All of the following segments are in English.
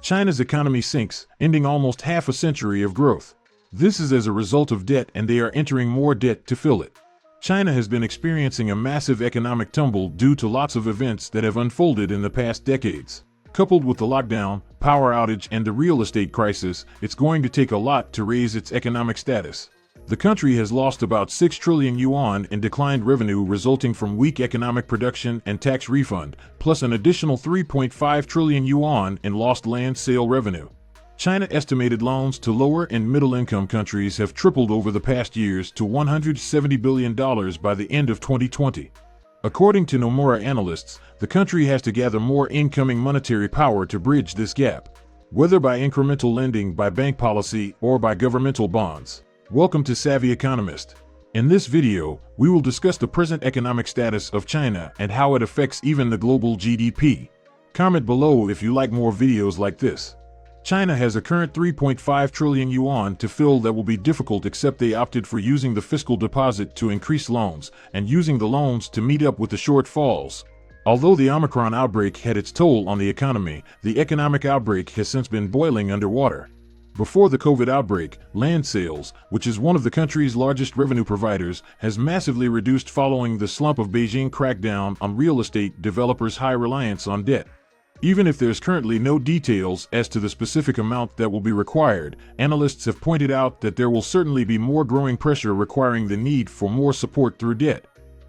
China's economy sinks, ending almost half a century of growth. This is as a result of debt, and they are entering more debt to fill it. China has been experiencing a massive economic tumble due to lots of events that have unfolded in the past decades. Coupled with the lockdown, power outage, and the real estate crisis, it's going to take a lot to raise its economic status. The country has lost about 6 trillion yuan in declined revenue resulting from weak economic production and tax refund, plus an additional 3.5 trillion yuan in lost land sale revenue. China estimated loans to lower and middle-income countries have tripled over the past years to $170 billion by the end of 2020. According to Nomura analysts, the country has to gather more incoming monetary power to bridge this gap, whether by incremental lending, by bank policy, or by governmental bonds. Welcome to Savvy Economist. In this video, we will discuss the present economic status of China and how it affects even the global GDP. Comment below if you like more videos like this. China has a current 3.5 trillion yuan to fill that will be difficult, except they opted for using the fiscal deposit to increase loans and using the loans to meet up with the shortfalls. Although the Omicron outbreak had its toll on the economy, the economic outbreak has since been boiling underwater. Before the COVID outbreak, land sales, which is one of the country's largest revenue providers, has massively reduced following the slump of Beijing crackdown on real estate developers' high reliance on debt. Even if there's currently no details as to the specific amount that will be required, analysts have pointed out that there will certainly be more growing pressure requiring the need for more support through debt.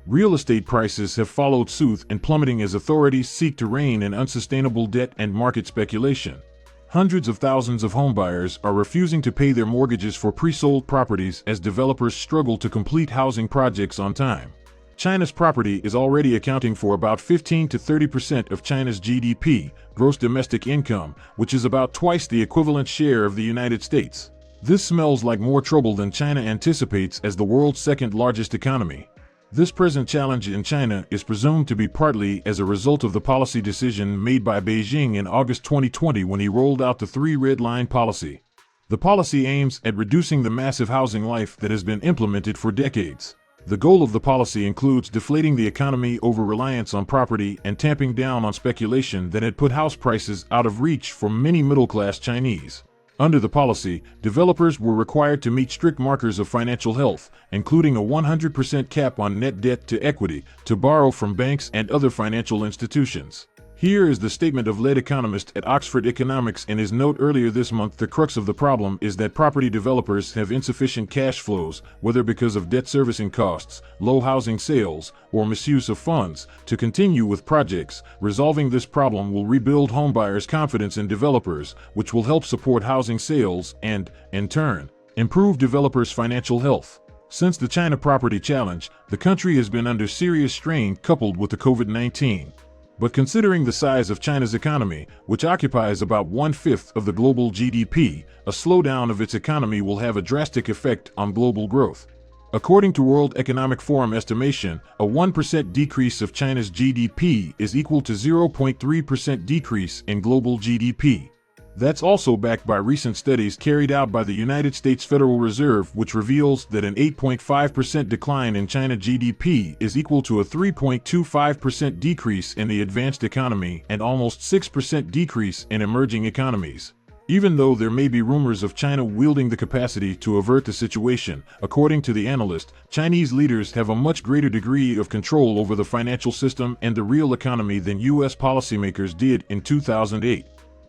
Real estate prices have followed suit and plummeting as authorities seek to rein in unsustainable debt and market speculation. Hundreds of thousands of homebuyers are refusing to pay their mortgages for pre-sold properties as developers struggle to complete housing projects on time. China's property is already accounting for about 15 to 30% of China's GDP, gross domestic income, which is about twice the equivalent share of the United States. This smells like more trouble than China anticipates as the world's second largest economy. This present challenge in China is presumed to be partly as a result of the policy decision made by Beijing in August 2020 when he rolled out the Three Red Line policy. The policy aims at reducing the massive housing life that has been implemented for decades. The goal of the policy includes deflating the economy over reliance on property and tamping down on speculation that had put house prices out of reach for many middle-class Chinese. Under the policy, developers were required to meet strict markers of financial health, including a 100% cap on net debt to equity, to borrow from banks and other financial institutions. Here is the statement of lead economist at Oxford Economics in his note earlier this month. The crux of the problem is that property developers have insufficient cash flows, whether because of debt servicing costs, low housing sales, or misuse of funds, to continue with projects. Resolving this problem will rebuild homebuyers' confidence in developers, which will help support housing sales and, in turn, improve developers' financial health. Since the China property challenge, the country has been under serious strain coupled with the COVID-19. But considering the size of China's economy, which occupies about 1/5 of the global GDP, a slowdown of its economy will have a drastic effect on global growth. According to World Economic Forum estimation, a 1% decrease of China's GDP is equal to 0.3% decrease in global GDP. That's also backed by recent studies carried out by the United States Federal Reserve, which reveals that an 8.5% decline in China GDP is equal to a 3.25% decrease in the advanced economy and almost 6% decrease in emerging economies. Even though there may be rumors of China wielding the capacity to avert the situation, according to the analyst, Chinese leaders have a much greater degree of control over the financial system and the real economy than U.S. policymakers did in 2008.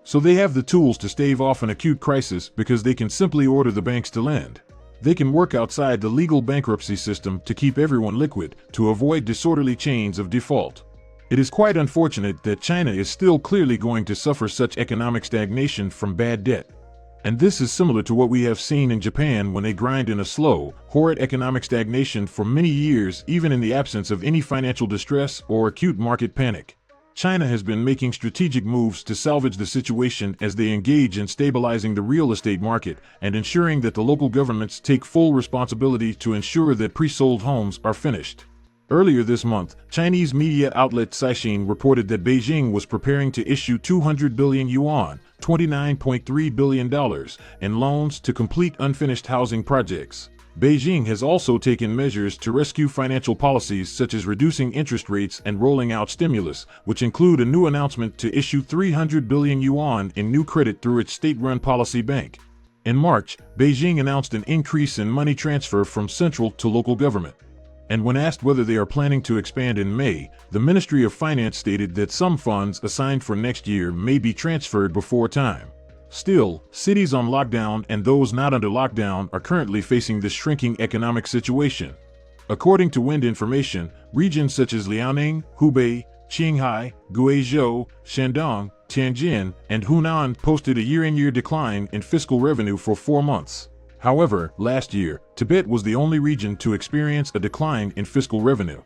So they have the tools to stave off an acute crisis because they can simply order the banks to lend. They can work outside the legal bankruptcy system to keep everyone liquid, to avoid disorderly chains of default. It is quite unfortunate that China is still clearly going to suffer such economic stagnation from bad debt. And this is similar to what we have seen in Japan when they grind in a slow, horrid economic stagnation for many years, even in the absence of any financial distress or acute market panic. China has been making strategic moves to salvage the situation as they engage in stabilizing the real estate market and ensuring that the local governments take full responsibility to ensure that pre-sold homes are finished. Earlier this month, Chinese media outlet Caixin reported that Beijing was preparing to issue 200 billion yuan, $29.3 billion, in loans to complete unfinished housing projects. Beijing has also taken measures to rescue financial policies such as reducing interest rates and rolling out stimulus, which include a new announcement to issue 300 billion yuan in new credit through its state-run policy bank. In March, Beijing announced an increase in money transfer from central to local government. And when asked whether they are planning to expand in May, the Ministry of Finance stated that some funds assigned for next year may be transferred before time. Still, cities on lockdown and those not under lockdown are currently facing this shrinking economic situation. According to Wind Information, regions such as Liaoning, Hubei, Qinghai, Guizhou, Shandong, Tianjin, and Hunan posted a year-on-year decline in fiscal revenue for 4 months. However, last year, Tibet was the only region to experience a decline in fiscal revenue.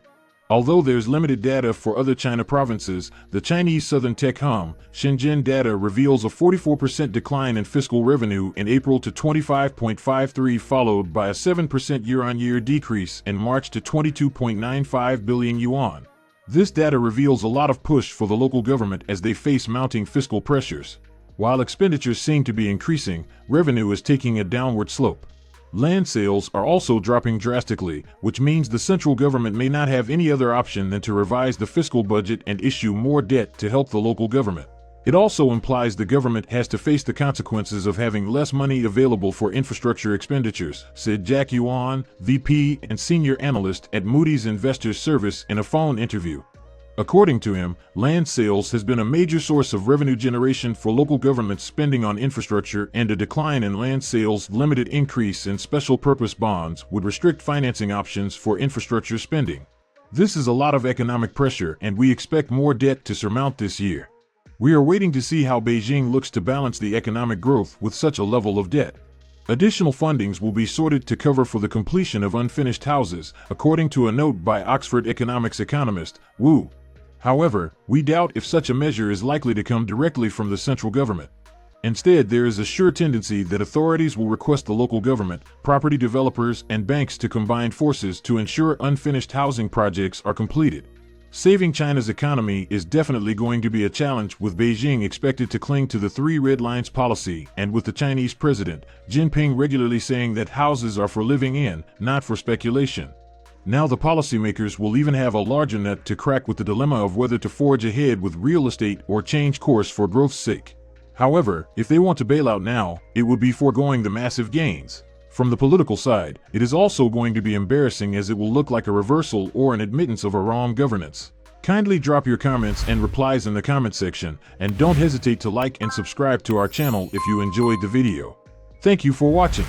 Although there's limited data for other China provinces, the Chinese Southern Tech Hum, Shenzhen data reveals a 44% decline in fiscal revenue in April to 25.53, followed by a 7% year-on-year decrease in March to 22.95 billion yuan. This data reveals a lot of push for the local government as they face mounting fiscal pressures. While expenditures seem to be increasing, revenue is taking a downward slope. Land sales are also dropping drastically, which means the central government may not have any other option than to revise the fiscal budget and issue more debt to help the local government. It also implies the government has to face the consequences of having less money available for infrastructure expenditures, said Jack Yuan, VP and senior analyst at Moody's Investors Service in a phone interview. According to him, land sales has been a major source of revenue generation for local governments spending on infrastructure, and a decline in land sales, limited increase in special purpose bonds would restrict financing options for infrastructure spending. This is a lot of economic pressure, and we expect more debt to surmount this year. We are waiting to see how Beijing looks to balance the economic growth with such a level of debt. Additional fundings will be sorted to cover for the completion of unfinished houses, according to a note by Oxford economics economist Wu. However, we doubt if such a measure is likely to come directly from the central government. Instead, there is a sure tendency that authorities will request the local government, property developers, and banks to combine forces to ensure unfinished housing projects are completed. Saving China's economy is definitely going to be a challenge, with Beijing expected to cling to the 3 red lines policy, and with the Chinese president, Jinping, regularly saying that houses are for living in, not for speculation. Now the policymakers will even have a larger nut to crack with the dilemma of whether to forge ahead with real estate or change course for growth's sake. However, if they want to bail out now, it would be foregoing the massive gains. From the political side, it is also going to be embarrassing, as it will look like a reversal or an admittance of a wrong governance. Kindly drop your comments and replies in the comment section, and don't hesitate to like and subscribe to our channel if you enjoyed the video. Thank you for watching.